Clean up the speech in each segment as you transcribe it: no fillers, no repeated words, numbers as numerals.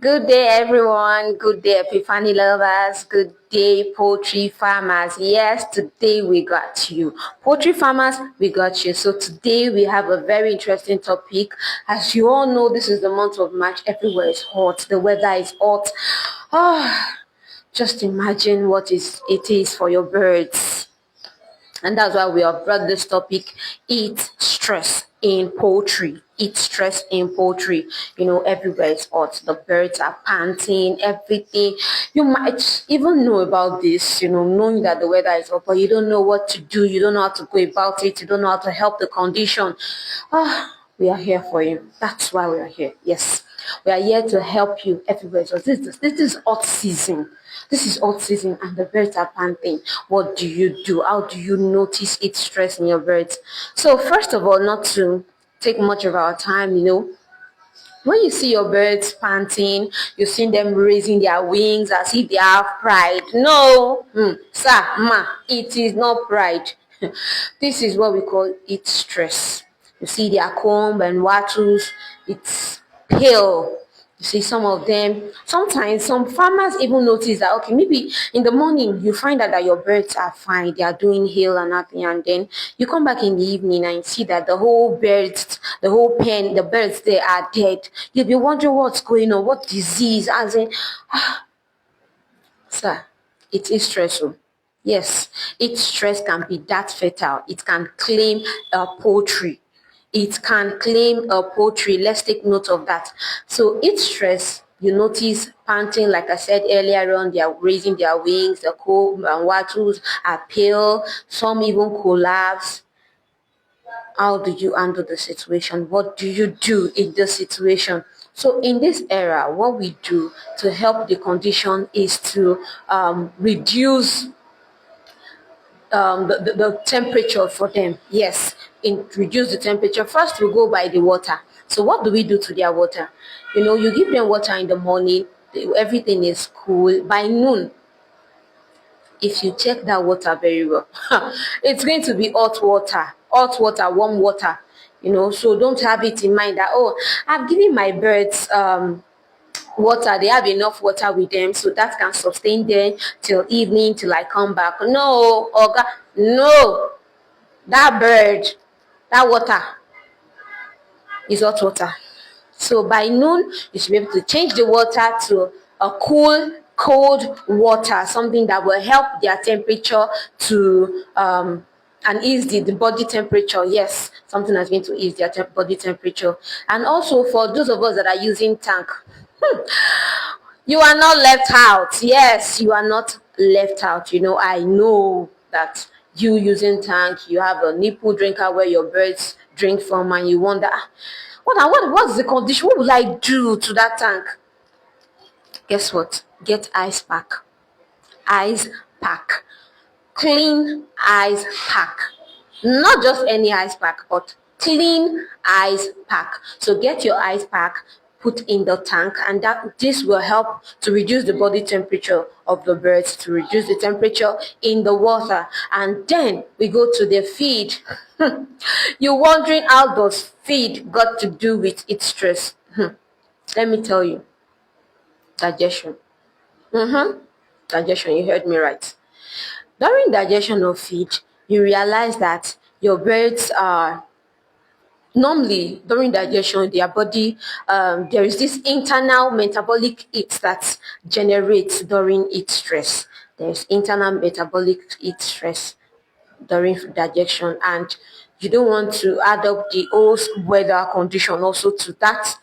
Good day, everyone. Good day, Epiphany lovers. Good day, poultry farmers. Yes, today we got you. Poultry farmers, we got you. So today we have a very interesting topic. As you all know, this is the month of March. Everywhere is hot. The weather is hot. Ah, just imagine what it is for your birds. And that's why we have brought this topic: eat stress in poultry. Eat stress in poultry. Everywhere is hot. The birds are panting, everything. You might even know about this, knowing that the weather is hot, but you don't know what to do. You don't know how to go about it. You don't know how to help the condition. We are here for you. That's why we are here. Yes. We are here to help you everywhere. So this is hot season. This is hot season and the birds are panting. What do you do? How do you notice it stress in your birds? So first of all, not to take much of our time, when you see your birds panting, you see them raising their wings as if they have pride. No, sir, ma, it is not pride. This is what we call it stress. You see their comb and wattles, it's pale. You see some of them. Sometimes some farmers even notice that, okay, maybe in the morning you find out that your birds are fine, they are doing well and nothing, and then you come back in the evening and see that the whole pen, the birds there are dead. You'll be wondering what's going on, what disease, as in, sir, it is stressful. Yes, its stress can be that fatal. It can claim a poultry. It can claim a poultry. Let's take note of that. So its stress, you notice panting, like I said earlier on, they are raising their wings, the comb and wattles are pale, some even collapse. How do you handle the situation? What do you do in this situation? So in this era, what we do to help the condition is to reduce the temperature for them. Yes, reduce the temperature. First, we go by the water. So what do we do to their water? You give them water in the morning, everything is cool. By noon, if you check that water very well, it's going to be hot water, warm water. So don't have it in mind that, oh, I've given my birds water, they have enough water with them, so that can sustain them till evening, till I come back. No, oga, no. That bird, that water is hot water. So by noon, you should be able to change the water to a cool, cold water, something that will help their temperature to and ease the body temperature. Yes, something that's going to ease their body temperature. And also for those of us that are using tank, you are not left out. Yes, you are not left out. I know that you using tank, you have a nipple drinker where your birds drink from, and you wonder, what's the condition? What will I do to that tank? Guess what? Get ice pack. Ice pack. Clean ice pack. Not just any ice pack, but clean ice pack. So get your ice pack, put in the tank, and this will help to reduce the body temperature of the birds, to reduce the temperature in the water. And then we go to the feed. You're wondering how does feed got to do with its stress? Let me tell you. Digestion. Digestion, you heard me right. During digestion of feed, you realize that your birds are normally during digestion, their body, there is this internal metabolic heat that generates during heat stress. There's internal metabolic heat stress during digestion, and you don't want to add up the whole weather condition also to that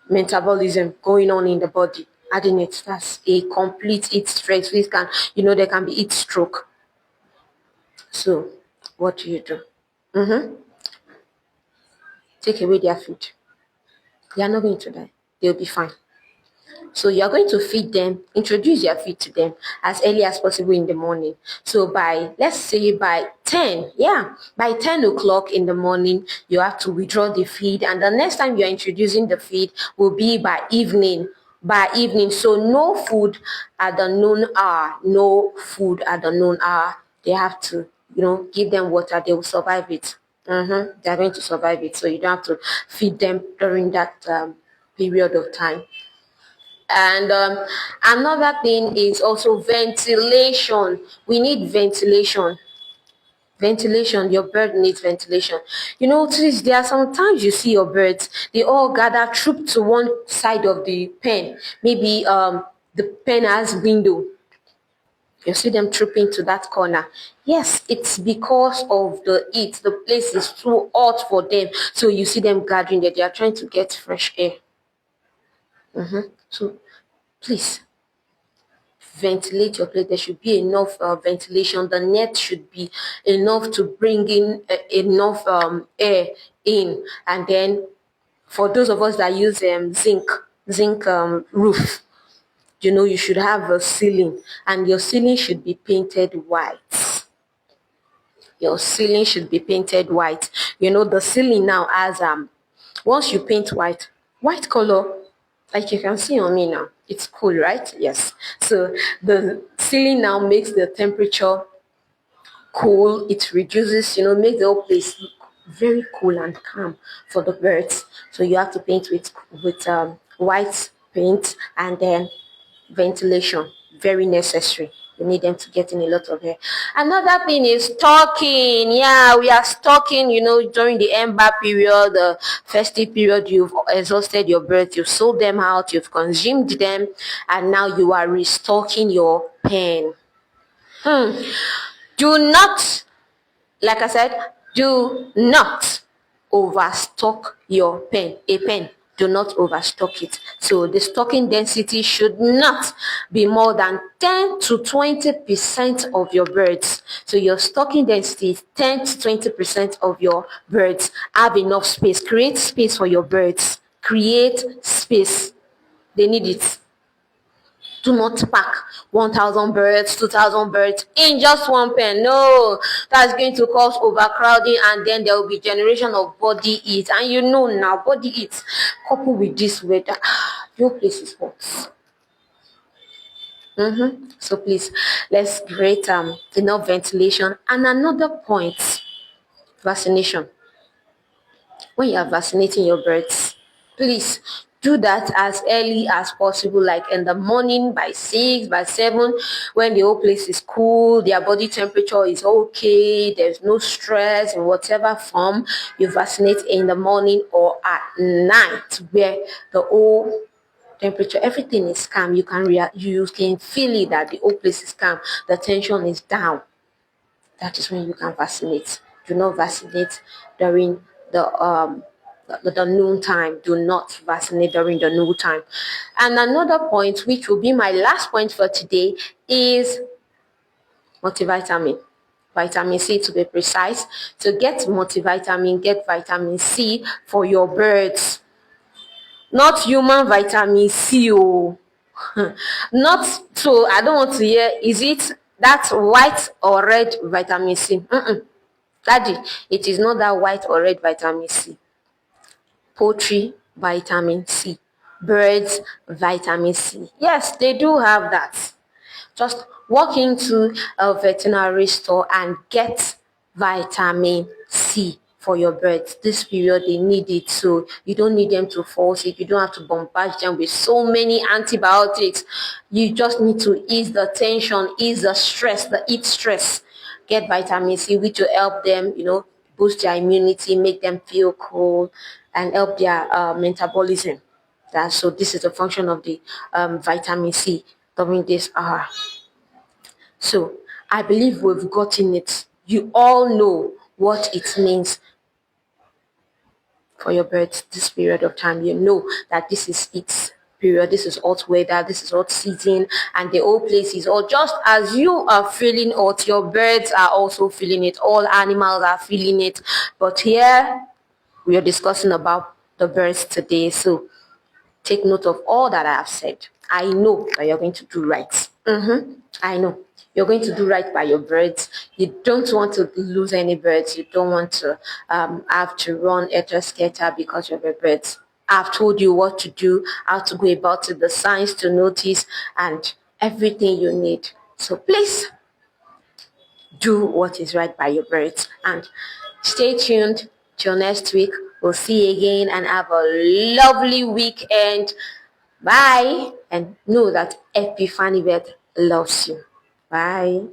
metabolism going on in the body. Adding it, that's a complete heat stress. This can, there can be heat stroke. So, what do you do? Take away their food. They are not going to die. They'll be fine. So you are going to feed them, introduce your feed to them as early as possible in the morning. So let's say by 10, by 10 o'clock in the morning, you have to withdraw the feed. And the next time you're introducing the feed will be by evening. So no food at the noon hour. No food at the noon hour. They have to, give them water. They will survive it. They're going to survive it. So you don't have to feed them during that period of time. And another thing is also ventilation. We need ventilation. Ventilation, your bird needs ventilation. You notice there are sometimes you see your birds, they all gather troop to one side of the pen. Maybe the pen has window, you see them trooping to that corner. Yes, it's because of the heat. The place is too hot for them, so you see them gathering there. They are trying to get fresh air. So please ventilate your place. There should be enough ventilation. The net should be enough to bring in enough air in. And then for those of us that use zinc roof, you should have a ceiling, and your ceiling should be painted white. Your ceiling should be painted white. The ceiling now has once you paint white color, like you can see on me now, it's cool, right? Yes. So the ceiling now makes the temperature cool. It reduces, makes the whole place look very cool and calm for the birds. So you have to paint with white paint, and then ventilation, very necessary. You need them to get in a lot of air. Another thing is stocking. Yeah, we are stocking, during the ember period, the festive period. You've exhausted your birds, you've sold them out, you've consumed them, and now you are restocking your pen. Do not, like I said, do not overstock your pen. A pen, do not overstock it. So the stocking density should not be more than 10 to 20% of your birds. So your stocking density is 10 to 20% of your birds. Have enough space. Create space for your birds. Create space. They need it. Do not pack 1,000 birds, 2,000 birds in just one pen. No, that's going to cause overcrowding, and then there will be generation of body heat. And now, body heat coupled with this weather, your place is hot. So please, let's create enough ventilation. And another point, vaccination. When you are vaccinating your birds, please do that as early as possible, like in the morning by 6, by 7, when the whole place is cool, their body temperature is okay, there's no stress in whatever form. You vaccinate in the morning or at night, where the whole temperature, everything is calm. You can feel it that the whole place is calm, the tension is down. That is when you can vaccinate. Do not vaccinate during the noon time. Do not vaccinate during the noon time. And another point, which will be my last point for today, is multivitamin. Vitamin C, to be precise. To get multivitamin, get vitamin C for your birds. Not human vitamin C. Oh. Not so. I don't want to hear, is it that white or red vitamin C? Daddy, it is not that white or red vitamin C. Poultry vitamin C. Birds vitamin C. Yes, they do have that. Just walk into a veterinary store and get vitamin C for your birds. This period they need it, so you don't need them to fall sick. You don't have to bombard them with so many antibiotics. You just need to ease the tension, ease the stress, the heat stress. Get vitamin C, which will help them, boost their immunity, make them feel cool, and help their metabolism. So this is the function of the vitamin C during this hour. So I believe we've gotten it. You all know what it means for your birds this period of time. You know that this is its period, this is hot weather, this is hot season, and the whole place is hot. Just as you are feeling hot, your birds are also feeling it. All animals are feeling it. But here we are discussing about the birds today. So take note of all that I have said. I know that you're going to do right. I know. You're going to do right by your birds. You don't want to lose any birds. You don't want to have to run scatter because of your birds. I've told you what to do, how to go about it, the signs to notice, and everything you need. So please do what is right by your birds. And stay tuned till next week. We'll see you again and have a lovely weekend. Bye, and know that Epiphany Vet loves you. Bye.